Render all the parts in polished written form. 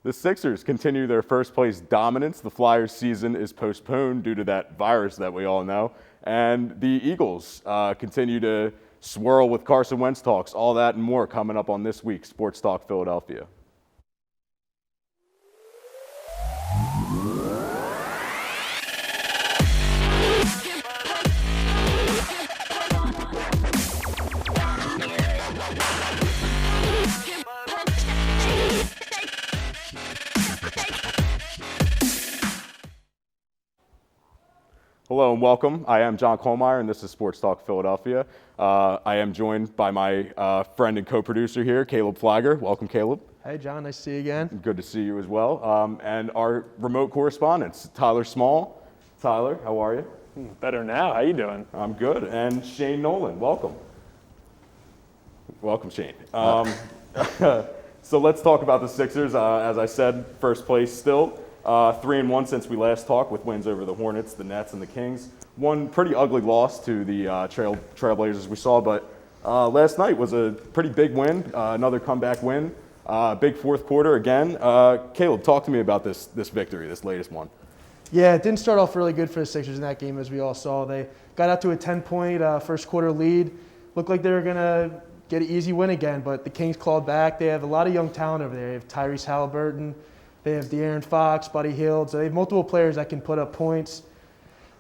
The Sixers continue their first-place dominance. The Flyers' season is postponed due to that virus that we all know. And the Eagles continue to swirl with Carson Wentz talks. All that and more coming up on this week's Sports Talk Philadelphia. Hello and welcome. I am John Kohlmeyer, and this is Sports Talk Philadelphia. I am joined by my friend and co-producer here, Caleb Flagger. Welcome, Caleb. Hey, John. Nice to see you again. Good to see you as well. And our remote correspondents, Tyler Small. Tyler, how are you? Better now. How you doing? I'm good. And Shane Nolan. Welcome. Welcome, Shane. So let's talk about the Sixers. As I said, first place still. 3-1 since we last talked, with wins over the Hornets, the Nets, and the Kings. One pretty ugly loss to the Trailblazers we saw, but last night was a pretty big win, another comeback win. Big fourth quarter again. Caleb, talk to me about this victory, this latest one. Yeah, it didn't start off really good for the Sixers in that game, as we all saw. They got out to a 10-point first quarter lead. Looked like they were going to get an easy win again, but the Kings clawed back. They have a lot of young talent over there. They have Tyrese Halliburton. They have De'Aaron Fox, Buddy Hield. So they have multiple players that can put up points.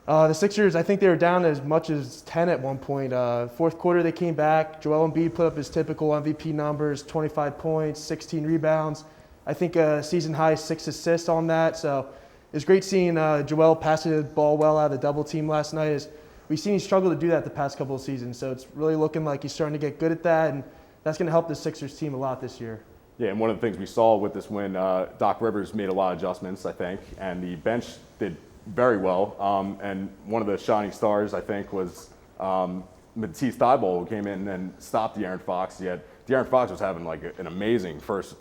The Sixers, I think they were down as much as 10 at one point. Fourth quarter, they came back. Joel Embiid put up his typical MVP numbers, 25 points, 16 rebounds. I think a season high 6 assists on that. So it was great seeing Joel pass the ball well out of the double team last night. We've seen him struggle to do that the past couple of seasons. So it's really looking like he's starting to get good at that, and that's going to help the Sixers team a lot this year. Yeah, and one of the things we saw with this win, Doc Rivers made a lot of adjustments, I think, and the bench did very well. And one of the shining stars, I think, was Matisse Thybulle, who came in and stopped De'Aaron Fox. Yet De'Aaron Fox was having like an amazing first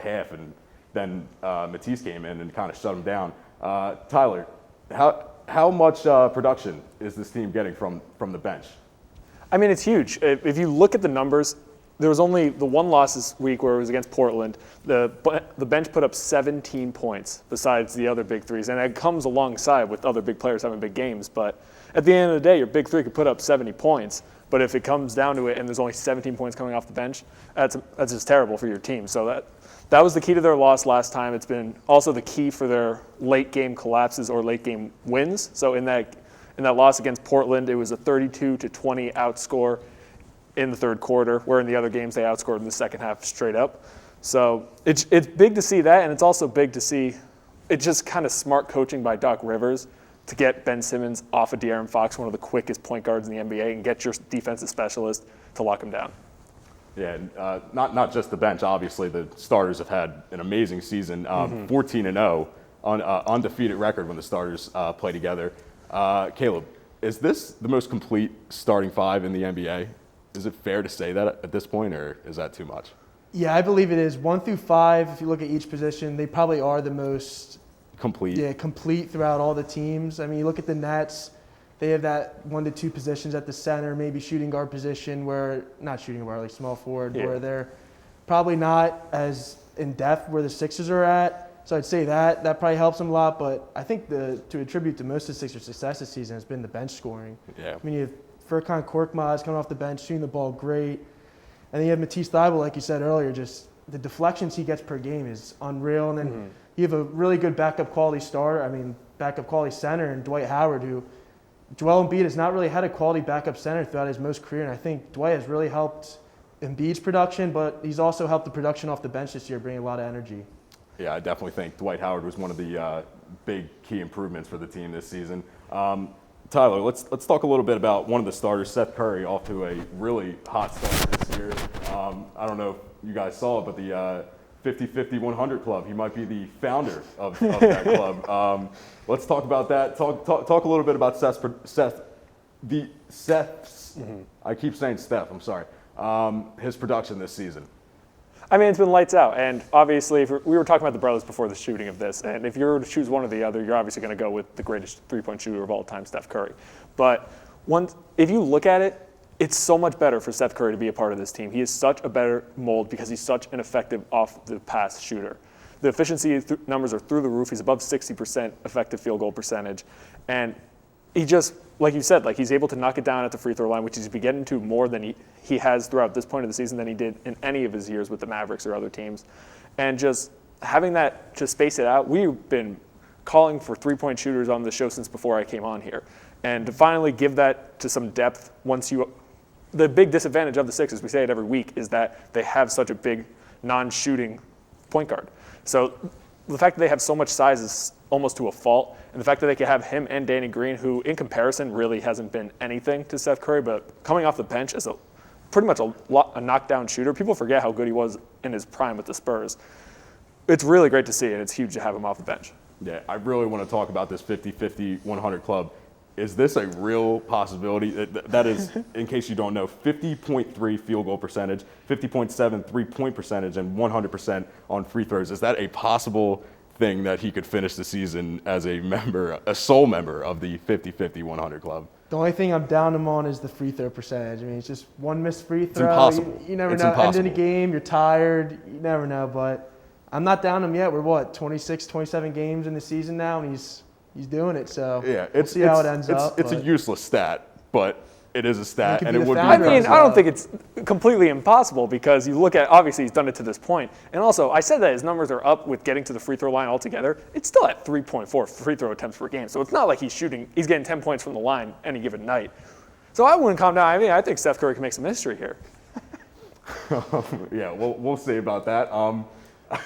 half, and then Matisse came in and kind of shut him down. Tyler, how much production is this team getting from the bench? I mean, it's huge. If you look at the numbers, there was only the one loss this week where it was against Portland. The bench put up 17 points besides the other big threes, and it comes alongside with other big players having big games. But at the end of the day, your big three could put up 70 points, but if it comes down to it and there's only 17 points coming off the bench, that's just terrible for your team. So that was the key to their loss last time. It's been also the key for their late game collapses or late game wins. So in that loss against Portland, it was a 32-20 outscore in the third quarter, where in the other games they outscored in the second half straight up. So it's big to see that, and it's also big to see it's just kind of smart coaching by Doc Rivers to get Ben Simmons off of De'Aaron Fox, one of the quickest point guards in the NBA, and get your defensive specialist to lock him down. Yeah, not just the bench. Obviously, the starters have had an amazing season, 14-0, on undefeated record when the starters play together. Caleb, is this the most complete starting five in the NBA? Is it fair to say that at this point, or is that too much? Yeah, I believe it is. 1 through 5, if you look at each position, they probably are the most complete. Yeah, complete throughout all the teams. I mean, you look at the Nets, they have that 1 to 2 positions at the center, maybe shooting guard position not shooting guard, like small forward, where they're probably not as in depth where the Sixers are at. So I'd say that probably helps them a lot. But I think to attribute to most of the Sixers' success this season has been the bench scoring. Yeah. I mean, you have Furkan Korkmaz coming off the bench, shooting the ball great. And then you have Matisse Thybulle, like you said earlier, just the deflections he gets per game is unreal. And then you have a really good backup quality center in Dwight Howard, who Joel Embiid has not really had a quality backup center throughout his most career. And I think Dwight has really helped Embiid's production, but he's also helped the production off the bench this year, bringing a lot of energy. Yeah, I definitely think Dwight Howard was one of the big key improvements for the team this season. Tyler, let's talk a little bit about one of the starters, Seth Curry, off to a really hot start this year. I don't know if you guys saw it, but the 50-50-100 club, he might be the founder of that club. Let's talk about that. Talk a little bit about Seth's. I keep saying Steph. I'm sorry. His production this season. I mean, it's been lights out, and obviously, we were talking about the brothers before the shooting of this, and if you were to choose one or the other, you're obviously going to go with the greatest three-point shooter of all time, Steph Curry. But if you look at it, it's so much better for Steph Curry to be a part of this team. He is such a better mold because he's such an effective off-the-pass shooter. The efficiency numbers are through the roof. He's above 60% effective field goal percentage. And he just, like you said, like he's able to knock it down at the free throw line, which he's been getting to more than he has throughout this point of the season than he did in any of his years with the Mavericks or other teams. And just having that to space it out, we've been calling for three-point shooters on the show since before I came on here. And to finally give that to some depth the big disadvantage of the Sixers, we say it every week, is that they have such a big non-shooting point guard. So the fact that they have so much size is almost to a fault. And the fact that they can have him and Danny Green, who in comparison really hasn't been anything to Seth Curry, but coming off the bench as pretty much a knockdown shooter. People forget how good he was in his prime with the Spurs. It's really great to see, and it's huge to have him off the bench. Yeah, I really want to talk about this 50-50-100 club. Is this a real possibility? That is, in case you don't know, 50.3 field goal percentage, 50.7 three-point percentage, and 100% on free throws. Is that a possible thing that he could finish the season as a sole member of the 50-50-100 club? The only thing I'm down him on is the free throw percentage. I mean, it's just one missed free throw. It's impossible. You never It's know. impossible. End of the game, you're tired. You never know. But I'm not down him yet. We're 26, 27 games in the season now, and he's doing it. So Yeah, we'll see how it ends up. It's a useless stat, but it is a stat, could and be it the would be. founder. I mean, I don't think it's completely impossible because you look at, obviously he's done it to this point. And also, I said that his numbers are up with getting to the free throw line altogether. It's still at 3.4 free throw attempts per game. So it's not like he's getting 10 points from the line any given night. So I wouldn't calm down. I mean, I think Steph Curry can make some history here. Yeah, we'll see about that.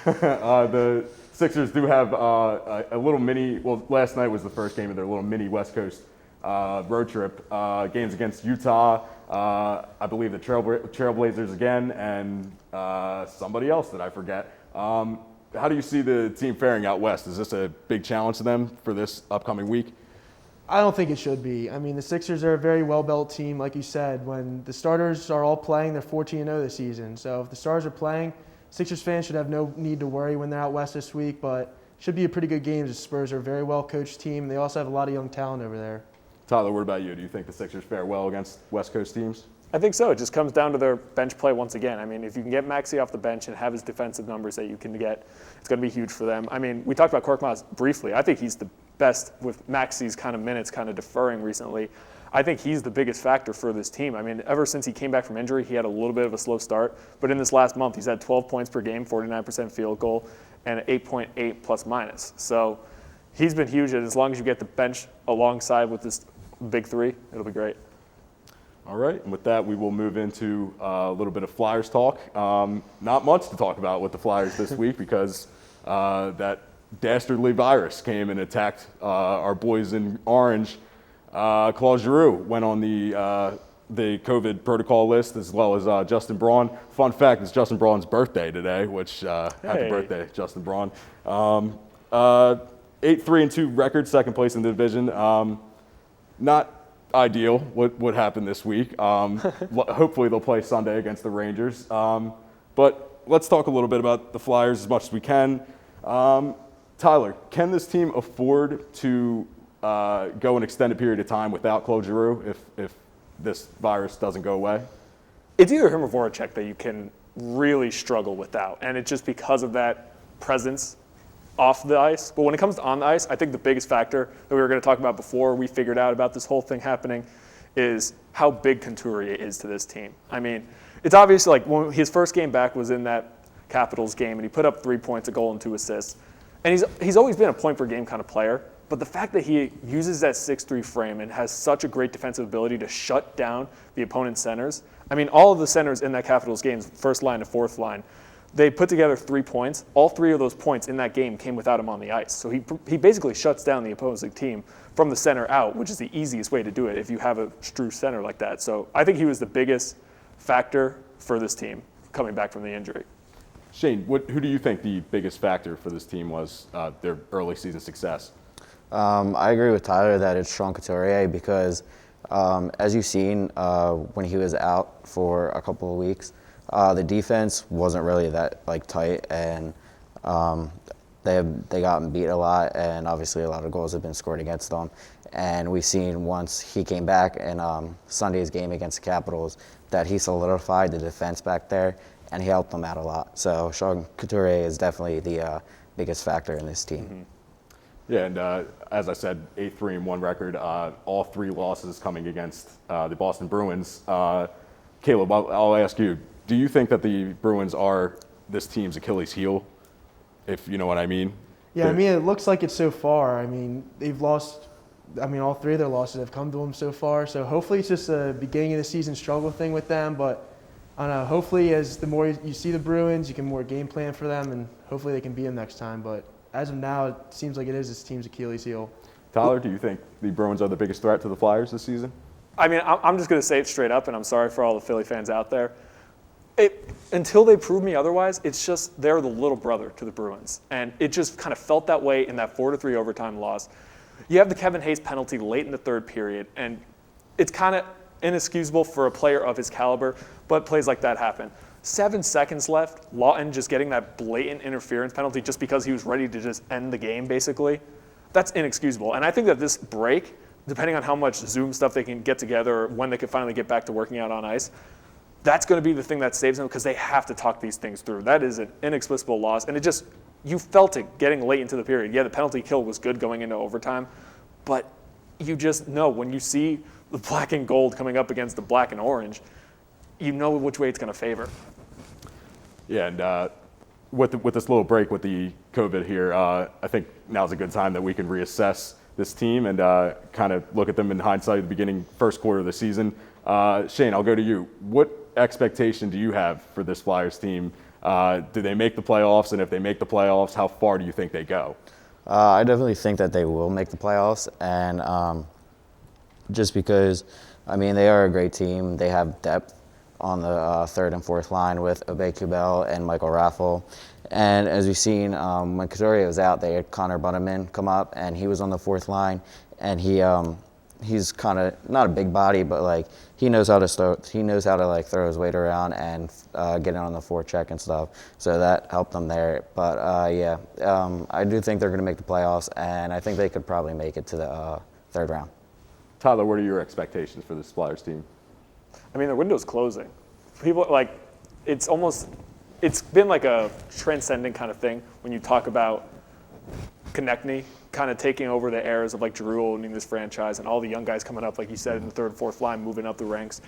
The Sixers do have a little mini. Well, last night was the first game of their little mini West Coast road trip. Games against Utah, I believe the Trailblazers again, and somebody else that I forget. How do you see the team faring out west? Is this a big challenge to them for this upcoming week? I don't think it should be. I mean, the Sixers are a very well-built team, like you said. When the starters are all playing, they're 14-0 this season. So if the stars are playing, Sixers fans should have no need to worry when they're out west this week, but should be a pretty good game. The Spurs are a very well-coached team. They also have a lot of young talent over there. Tyler, what about you? Do you think the Sixers fare well against West Coast teams? I think so. It just comes down to their bench play once again. I mean, if you can get Maxey off the bench and have his defensive numbers that you can get, it's going to be huge for them. I mean, we talked about Korkmaz briefly. I think he's the best with Maxey's kind of minutes kind of deferring recently. I think he's the biggest factor for this team. I mean, ever since he came back from injury, he had a little bit of a slow start. But in this last month, he's had 12 points per game, 49% field goal, and an 8.8 plus minus. So he's been huge. And as long as you get the bench alongside with this big three, it'll be great. All right, and with that, we will move into a little bit of Flyers talk. Not much to talk about with the Flyers this week because that dastardly virus came and attacked our boys in orange. Claude Giroux went on the COVID protocol list, as well as Justin Braun. Fun fact, it's Justin Braun's birthday today, which happy birthday, Justin Braun. 8-3-2 record, second place in the division. Not ideal what happened this week. Hopefully they'll play Sunday against the Rangers. But let's talk a little bit about the Flyers as much as we can. Tyler, can this team afford to go an extended period of time without Claude Giroux if this virus doesn't go away? It's either him or Voracek that you can really struggle without, and it's just because of that presence off the ice. But when it comes to on the ice, I think the biggest factor that we were going to talk about before we figured out about this whole thing happening is how big Couturier is to this team. I mean, it's obvious, like when his first game back was in that Capitals game, and he put up 3 points, a goal, and 2 assists. And he's always been a point-per-game kind of player. But the fact that he uses that 6'3" frame and has such a great defensive ability to shut down the opponent's centers. I mean, all of the centers in that Capitals game, first line to fourth line, they put together 3 points. All 3 of those points in that game came without him on the ice. So he basically shuts down the opposing team from the center out, which is the easiest way to do it if you have a true center like that. So I think he was the biggest factor for this team coming back from the injury. Shane, who do you think the biggest factor for this team was their early season success? I agree with Tyler that it's Sean Couturier because, as you've seen, when he was out for a couple of weeks, the defense wasn't really that tight, and they got beat a lot, and obviously a lot of goals have been scored against them. And we've seen once he came back in Sunday's game against the Capitals that he solidified the defense back there, and he helped them out a lot. So Sean Couturier is definitely the biggest factor in this team. Mm-hmm. Yeah, and as I said, 8-3-1 record, all 3 losses coming against the Boston Bruins. Caleb, I'll ask you, do you think that the Bruins are this team's Achilles heel, if you know what I mean? Yeah, I mean, it looks like it so far. I mean, they've lost. I mean, all 3 of their losses have come to them so far. So hopefully it's just a beginning of the season struggle thing with them. But I don't know. Hopefully, as the more you see the Bruins, you can more game plan for them, and hopefully they can beat them next time. But as of now, it seems like it is this team's Achilles heel. Tyler, do you think the Bruins are the biggest threat to the Flyers this season? I mean, I'm just going to say it straight up, and I'm sorry for all the Philly fans out there. Until they prove me otherwise, it's just they're the little brother to the Bruins. And it just kind of felt that way in that 4-3 overtime loss. You have the Kevin Hayes penalty late in the 3rd period, and it's kind of inexcusable for a player of his caliber, but plays like that happen. 7 seconds left, Lawton just getting that blatant interference penalty just because he was ready to just end the game, basically. That's inexcusable. And I think that this break, depending on how much Zoom stuff they can get together or when they can finally get back to working out on ice, that's going to be the thing that saves them because they have to talk these things through. That is an inexplicable loss. And you felt it getting late into the period. Yeah, the penalty kill was good going into overtime, but you just know when you see the black and gold coming up against the black and orange, you know which way it's going to favor. Yeah, and with this little break with the COVID here, I think now's a good time that we can reassess this team and kind of look at them in hindsight at the beginning, first quarter of the season. Shane, I'll go to you. What expectation do you have for this Flyers team? Do they make the playoffs? And if they make the playoffs, how far do you think they go? I definitely think that they will make the playoffs, and just because, I mean, they are a great team. They have depth on the 3rd and 4th line with Abe-Kubel and Michael Raffl. And as we've seen, when Couturier was out, they had Connor Bunnaman come up, and he was on the 4th line, and he's kind of not a big body, but like he knows how to like throw his weight around and get in on the forecheck and stuff. So that helped them there. But I do think they're going to make the playoffs, and I think they could probably make it to the 3rd round. Tyler, what are your expectations for this Flyers team? I mean, the window's closing. People it's been like a transcendent kind of thing when you talk about Konechny kind of taking over the eras of like Giroux owning this franchise and all the young guys coming up, like you said, in the 3rd, 4th line, moving up the ranks.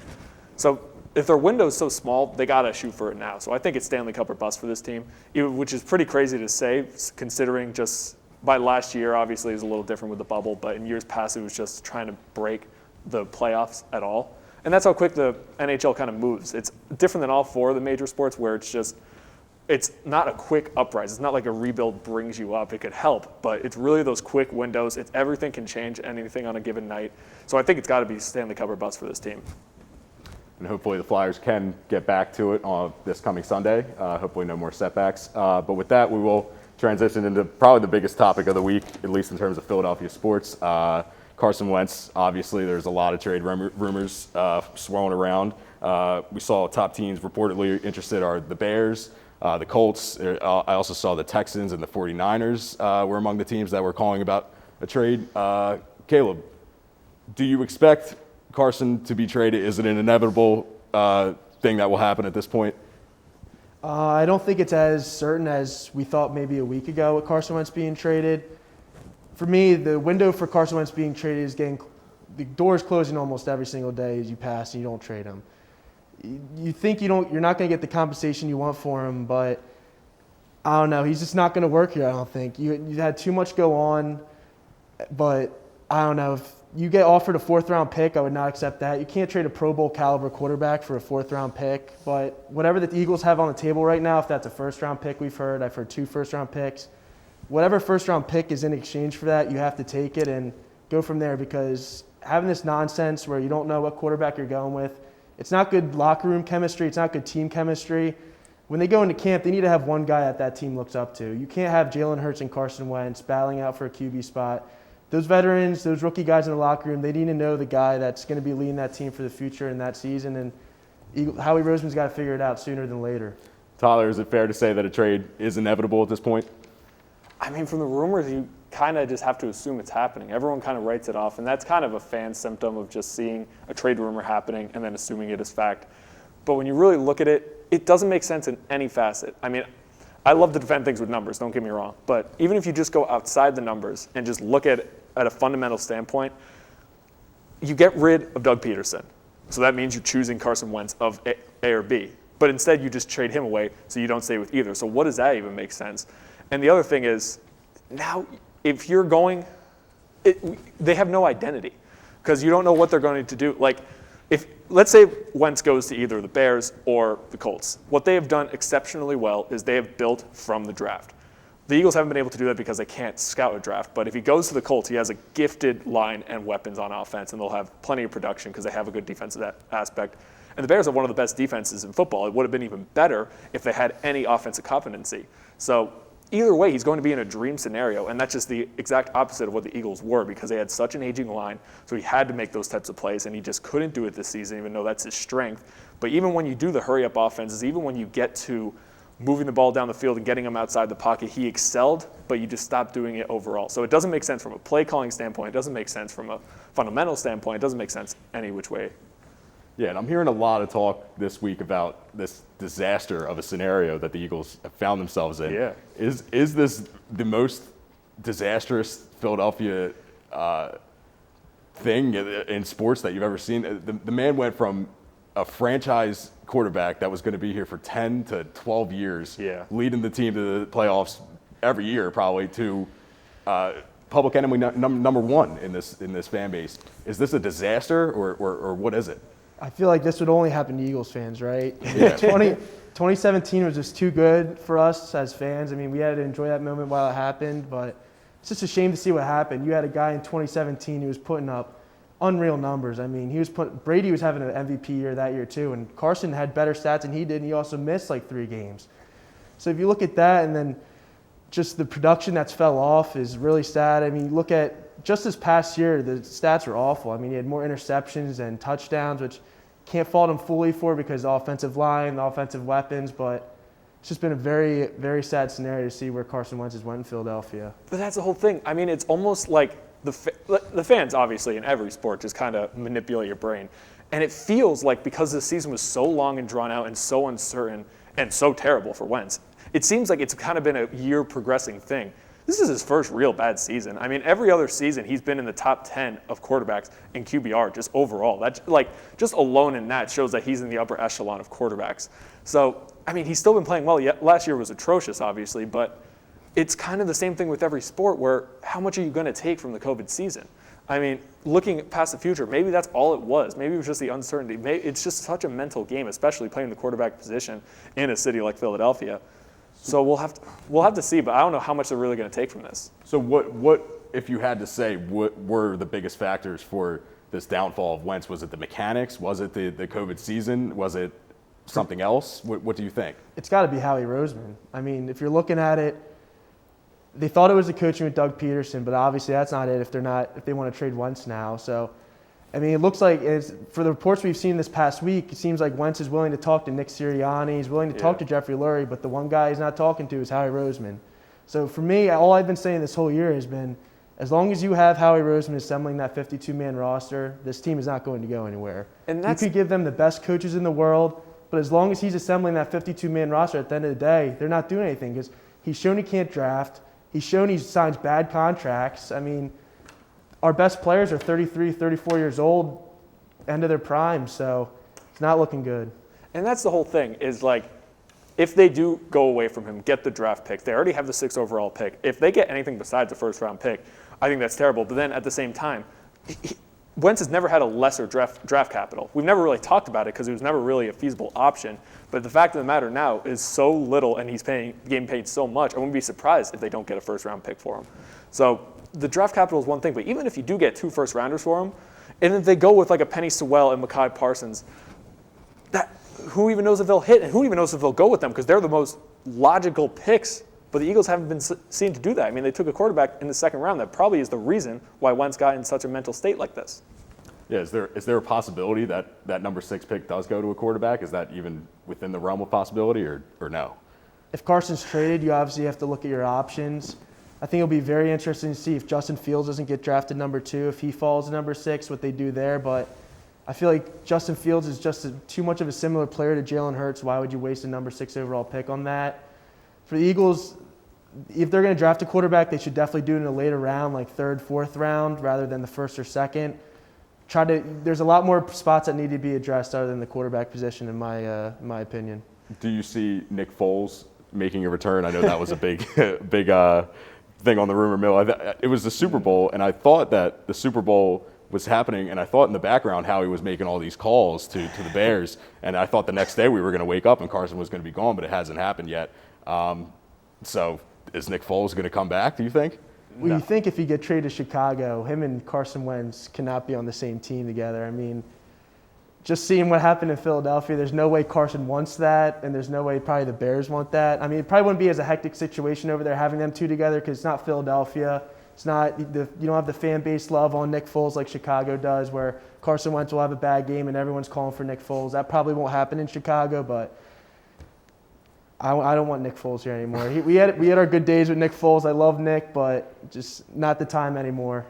So if their window's so small, they got to shoot for it now. So I think it's Stanley Cup or bust for this team, which is pretty crazy to say considering just by last year, obviously it was a little different with the bubble, but in years past it was just trying to break the playoffs at all. And that's how quick the NHL kind of moves. It's different than all 4 of the major sports where it's not a quick uprise. It's not like a rebuild brings you up. It could help, but it's really those quick windows. Everything can change anything on a given night. So I think it's got to be Stanley Cup or bust for this team. And hopefully the Flyers can get back to it on this coming Sunday. Hopefully no more setbacks. But with that, we will transition into probably the biggest topic of the week, at least in terms of Philadelphia sports. Carson Wentz, obviously there's a lot of trade rumors swirling around. We saw top teams reportedly interested are the Bears, the Colts. I also saw the Texans and the 49ers were among the teams that were calling about a trade. Caleb, do you expect Carson to be traded? Is it an inevitable thing that will happen at this point? I don't think it's as certain as we thought maybe a week ago with Carson Wentz being traded. For me, the window for Carson Wentz being traded is the door's closing almost every single day as you pass and you don't trade him. You think you're not going to get the compensation you want for him, but I don't know. He's just not going to work here, I don't think. You had too much go on, but I don't know. If you get offered a 4th-round pick, I would not accept that. You can't trade a Pro Bowl caliber quarterback for a 4th-round pick, but whatever the Eagles have on the table right now, if that's a 1st-round pick I've heard 2 first-round picks. Whatever 1st-round pick is in exchange for that, you have to take it and go from there, because having this nonsense where you don't know what quarterback you're going with, it's not good locker room chemistry. It's not good team chemistry. When they go into camp, they need to have one guy that team looks up to. You can't have Jalen Hurts and Carson Wentz battling out for a QB spot. Those veterans, those rookie guys in the locker room, they need to know the guy that's going to be leading that team for the future in that season, and Howie Roseman's got to figure it out sooner than later. Tyler, is it fair to say that a trade is inevitable at this point? I mean, from the rumors, you kind of just have to assume it's happening. Everyone kind of writes it off, and that's kind of a fan symptom of just seeing a trade rumor happening and then assuming it is fact. But when you really look at it, it doesn't make sense in any facet. I mean, I love to defend things with numbers, don't get me wrong. But even if you just go outside the numbers and just look at it at a fundamental standpoint, you get rid of Doug Peterson. So that means you're choosing Carson Wentz of A or B. But instead, you just trade him away so you don't stay with either. So what does that even make sense? And the other thing is, now if you're going, they have no identity because you don't know what they're going to do. Like, if let's say Wentz goes to either the Bears or the Colts, what they have done exceptionally well is they have built from the draft. The Eagles haven't been able to do that because they can't scout a draft. But if he goes to the Colts, he has a gifted line and weapons on offense, and they'll have plenty of production because they have a good defensive aspect. And the Bears have one of the best defenses in football. It would have been even better if they had any offensive competency. So either way, he's going to be in a dream scenario, and that's just the exact opposite of what the Eagles were because they had such an aging line, so he had to make those types of plays, and he just couldn't do it this season, even though that's his strength. But even when you do the hurry-up offenses, even when you get to moving the ball down the field and getting him outside the pocket, he excelled, but you just stopped doing it overall. So it doesn't make sense from a play-calling standpoint. It doesn't make sense from a fundamental standpoint. It doesn't make sense any which way. Yeah, and I'm hearing a lot of talk this week about this disaster of a scenario that the Eagles have found themselves in. Yeah. Is this the most disastrous Philadelphia thing in sports that you've ever seen? The man went from a franchise quarterback that was going to be here for 10 to 12 years, leading the team to the playoffs every year probably, to public enemy number one in this fan base. Is this a disaster or what is it? I feel like this would only happen to Eagles fans, right? Yeah. 2017 was just too good for us as fans. I mean, we had to enjoy that moment while it happened, but it's just a shame to see what happened. You had a guy in 2017 who was putting up unreal numbers. I mean, Brady was having an MVP year that year too, and Carson had better stats than he did, and he also missed like 3 games. So if you look at that and then just the production that's fell off is really sad. I mean, you look at just this past year, the stats were awful. I mean, he had more interceptions and touchdowns, which can't fault him fully for because the offensive line, the offensive weapons, but it's just been a very, very sad scenario to see where Carson Wentz has went in Philadelphia. But that's the whole thing. I mean, it's almost like the fans, obviously, in every sport just kind of manipulate your brain. And it feels like because the season was so long and drawn out and so uncertain and so terrible for Wentz, it seems like it's kind of been a year progressing thing. This is his first real bad season. I mean, every other season he's been in the top 10 of quarterbacks in QBR just overall. That's like just alone in that shows that he's in the upper echelon of quarterbacks. So, I mean, he's still been playing well. Last year was atrocious, obviously, but it's kind of the same thing with every sport where how much are you going to take from the COVID season? I mean, looking past the future, maybe that's all it was. Maybe it was just the uncertainty. Maybe it's just such a mental game, especially playing the quarterback position in a city like Philadelphia. So we'll have to see, but I don't know how much they're really going to take from this. So what if you had to say what were the biggest factors for this downfall of Wentz? Was it the mechanics? Was it the COVID season? Was it something else? What do you think? It's got to be Howie Roseman. I mean, if you're looking at it, they thought it was the coaching with Doug Peterson, but obviously that's not it if they want to trade Wentz now. So, I mean, it looks like for the reports we've seen this past week, it seems like Wentz is willing to talk to Nick Sirianni. He's willing to talk to Jeffrey Lurie, but the one guy he's not talking to is Howie Roseman. So for me, all I've been saying this whole year has been, as long as you have Howie Roseman assembling that 52-man roster, this team is not going to go anywhere. And you could give them the best coaches in the world, but as long as he's assembling that 52-man roster, at the end of the day, they're not doing anything because he's shown he can't draft. He's shown he signs bad contracts. I mean, our best players are 33, 34 years old, end of their prime, so it's not looking good. And that's the whole thing is like, if they do go away from him, get the draft pick, they already have the 6th overall pick. If they get anything besides a first-round pick, I think that's terrible. But then at the same time, Wentz has never had a lesser draft capital. We've never really talked about it because it was never really a feasible option. But the fact of the matter now is so little, and he's getting paid so much, I wouldn't be surprised if they don't get a first-round pick for him. So the draft capital is one thing, but even if you do get 2 first-rounders for him, and if they go with like a Penny Sewell and Mekhi Parsons, who even knows if they'll hit, and who even knows if they'll go with them because they're the most logical picks. But the Eagles haven't been seen to do that. I mean, they took a quarterback in the 2nd round. That probably is the reason why Wentz got in such a mental state like this. Yeah, is there a possibility that number 6 pick does go to a quarterback? Is that even within the realm of possibility or no? If Carson's traded, you obviously have to look at your options. I think it'll be very interesting to see if Justin Fields doesn't get drafted number 2, if he falls to number 6, what they do there. But I feel like Justin Fields is just too much of a similar player to Jalen Hurts. Why would you waste a number 6 overall pick on that? For the Eagles, if they're going to draft a quarterback, they should definitely do it in a later round, like third, fourth round, rather than the first or second. There's a lot more spots that need to be addressed other than the quarterback position, in my opinion. Do you see Nick Foles making a return? I know that was a big thing on the rumor mill. It was the Super Bowl, and I thought that the Super Bowl was happening, and I thought in the background Howie was making all these calls to the Bears, and I thought the next day we were going to wake up and Carson was going to be gone, but it hasn't happened yet. So is Nick Foles going to come back, do you think? Well, you think if he get traded to Chicago, him and Carson Wentz cannot be on the same team together. I mean, just seeing what happened in Philadelphia, there's no way Carson wants that, and there's no way probably the Bears want that. I mean, it probably wouldn't be as a hectic situation over there having them two together because it's not Philadelphia. It's not you don't have the fan base love on Nick Foles like Chicago does, where Carson Wentz will have a bad game and everyone's calling for Nick Foles. That probably won't happen in Chicago, but I don't want Nick Foles here anymore. We had our good days with Nick Foles. I love Nick, but just not the time anymore.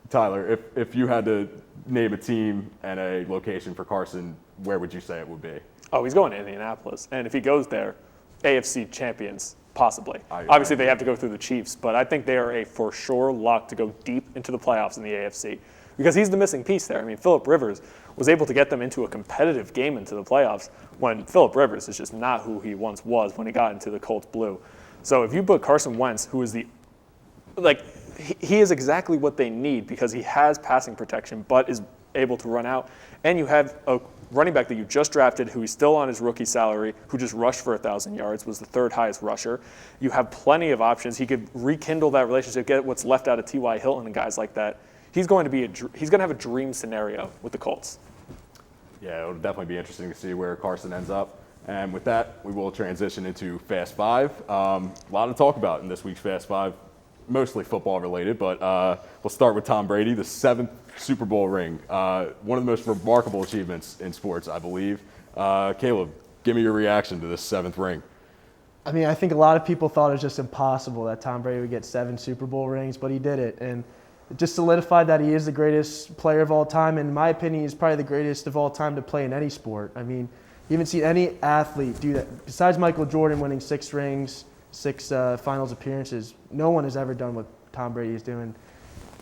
Tyler, if you had to name a team and a location for Carson, where would you say it would be? Oh, he's going to Indianapolis. And if he goes there, AFC champions, possibly. Obviously, they have to go through the Chiefs, but I think they are a for sure lock to go deep into the playoffs in the AFC because he's the missing piece there. I mean, Phillip Rivers was able to get them into a competitive game into the playoffs when Phillip Rivers is just not who he once was when he got into the Colts blue. So if you put Carson Wentz, who is he is exactly what they need because he has passing protection but is able to run out, and you have a running back that you just drafted who is still on his rookie salary, who just rushed for 1,000 yards, was the third highest rusher. You have plenty of options. He could rekindle that relationship, get what's left out of T.Y. Hilton and guys like that. He's going to have a dream scenario with the Colts. Yeah, it'll definitely be interesting to see where Carson ends up. And with that, we will transition into Fast Five. A lot to talk about in this week's Fast Five, mostly football related, but we'll start with Tom Brady, the 7th Super Bowl ring. One of the most remarkable achievements in sports, I believe. Caleb, give me your reaction to this 7th ring. I mean, I think a lot of people thought it was just impossible that Tom Brady would get 7 Super Bowl rings, but he did it. And it just solidified that he is the greatest player of all time. And in my opinion, he's probably the greatest of all time to play in any sport. I mean, you haven't seen any athlete do that. Besides Michael Jordan winning 6 rings, 6 finals appearances, no one has ever done what Tom Brady is doing.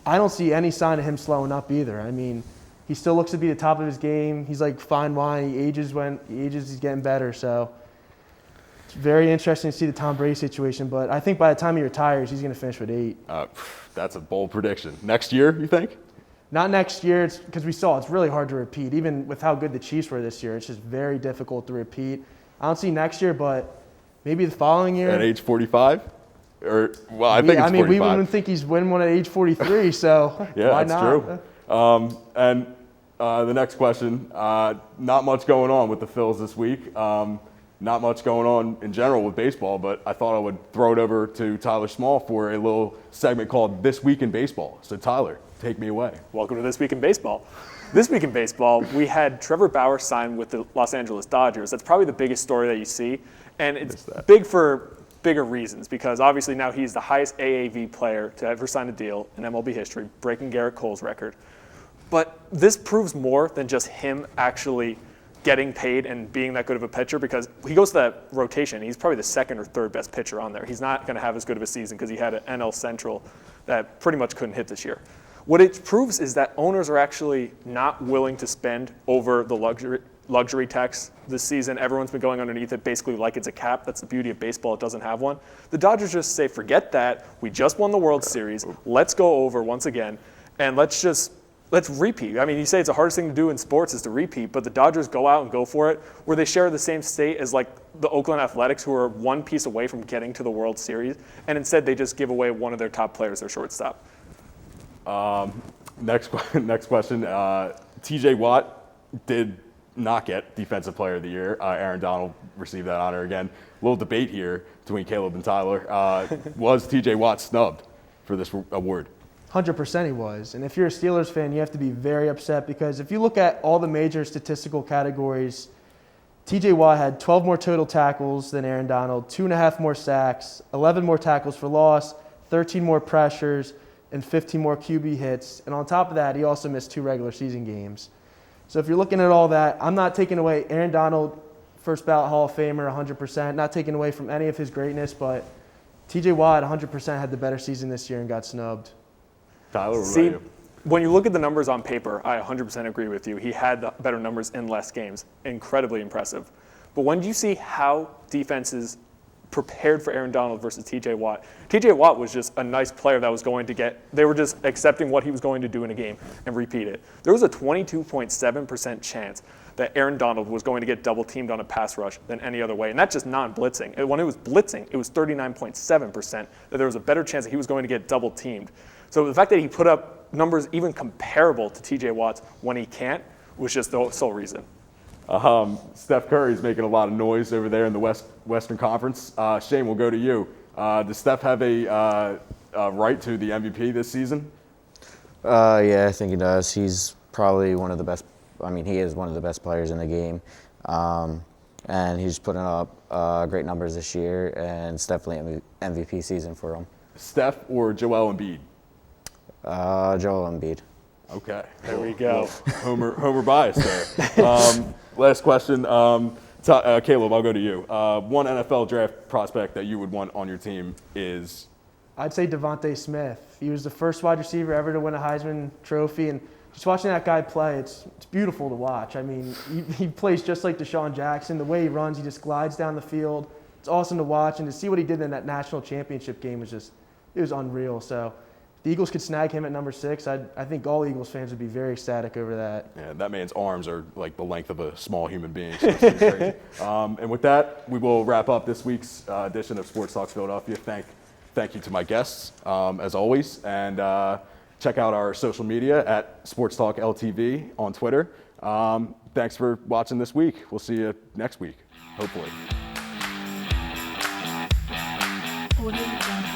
I don't see any sign of him slowing up either. I mean, he still looks to be the top of his game. He's like fine wine. He ages, he's getting better. So it's very interesting to see the Tom Brady situation. But I think by the time he retires, he's going to finish with 8. That's a bold prediction. Next year, you think? Not next year, because we saw it's really hard to repeat. Even with how good the Chiefs were this year, it's just very difficult to repeat. I don't see next year, but maybe the following year. At age 45? I think it's 45. We wouldn't think he's winning one at age 43, so yeah, why that's not? True. And the next question, not much going on with the Phils this week. Not much going on in general with baseball, but I thought I would throw it over to Tyler Small for a little segment called This Week in Baseball. So Tyler, take me away. Welcome to This Week in Baseball. This week in baseball, we had Trevor Bauer sign with the Los Angeles Dodgers. That's probably the biggest story that you see, and it's big for bigger reasons because obviously now he's the highest AAV player to ever sign a deal in MLB history, breaking Garrett Cole's record. But this proves more than just him actually getting paid and being that good of a pitcher because he goes to that rotation. He's probably the 2nd or 3rd best pitcher on there. He's not going to have as good of a season because he had an NL Central that pretty much couldn't hit this year. What it proves is that owners are actually not willing to spend over the luxury tax this season. Everyone's been going underneath it basically like it's a cap. That's the beauty of baseball. It doesn't have one. The Dodgers just say, forget that. We just won the World Series. Let's go over once again, and let's repeat. I mean, you say it's the hardest thing to do in sports is to repeat, but the Dodgers go out and go for it, where they share the same state as like the Oakland Athletics, who are one piece away from getting to the World Series, and instead they just give away one of their top players, their shortstop. Next question. T.J. Watt did not get Defensive Player of the Year. Aaron Donald received that honor again. A little debate here between Caleb and Tyler. Was T.J. Watt snubbed for this award? 100% he was. And if you're a Steelers fan, you have to be very upset because if you look at all the major statistical categories, T.J. Watt had 12 more total tackles than Aaron Donald, 2.5 more sacks, 11 more tackles for loss, 13 more pressures, and 15 more QB hits. And on top of that, he also missed 2 regular season games. So if you're looking at all that, I'm not taking away Aaron Donald first ballot Hall of Famer, 100%. Not taking away from any of his greatness, but T.J. Watt, 100% had the better season this year and got snubbed. Tyler, what See, about you? when you look at the numbers on paper, I 100% agree with you. He had the better numbers in less games. Incredibly impressive. But when you see how defenses prepared for Aaron Donald versus T.J. Watt, T.J. Watt was just a nice player that was going to get, they were just accepting what he was going to do in a game and repeat it. There was a 22.7% chance that Aaron Donald was going to get double teamed on a pass rush than any other way. And that's just non-blitzing. When it was blitzing, it was 39.7% that there was a better chance that he was going to get double teamed. So the fact that he put up numbers even comparable to TJ Watt's when he can't was just the sole reason. Steph Curry's making a lot of noise over there in the Western Conference. Shane, we'll go to you. Does Steph have a right to the MVP this season? Yeah, I think he does. He's probably one of the best. I mean, he is one of the best players in the game, and he's putting up great numbers this year, and it's definitely an MVP season for him. Steph or Joel Embiid? Joel Embiid. Okay. There we go. Homer bias there. Last question. Caleb, I'll go to you. One NFL draft prospect that you would want on your team is? I'd say Devontae Smith. He was the first wide receiver ever to win a Heisman Trophy, and just watching that guy play, it's beautiful to watch. I mean, he plays just like Deshaun Jackson. The way he runs, he just glides down the field. It's awesome to watch, and to see what he did in that national championship game was just, it was unreal. So if the Eagles could snag him at number 6, I think all Eagles fans would be very ecstatic over that. Yeah, that man's arms are like the length of a small human being. So it's pretty crazy. And with that, we will wrap up this week's edition of Sports Talk Philadelphia. Thank you to my guests, as always. And check out our social media at Sports Talk LTV on Twitter. Thanks for watching this week. We'll see you next week, hopefully. Audio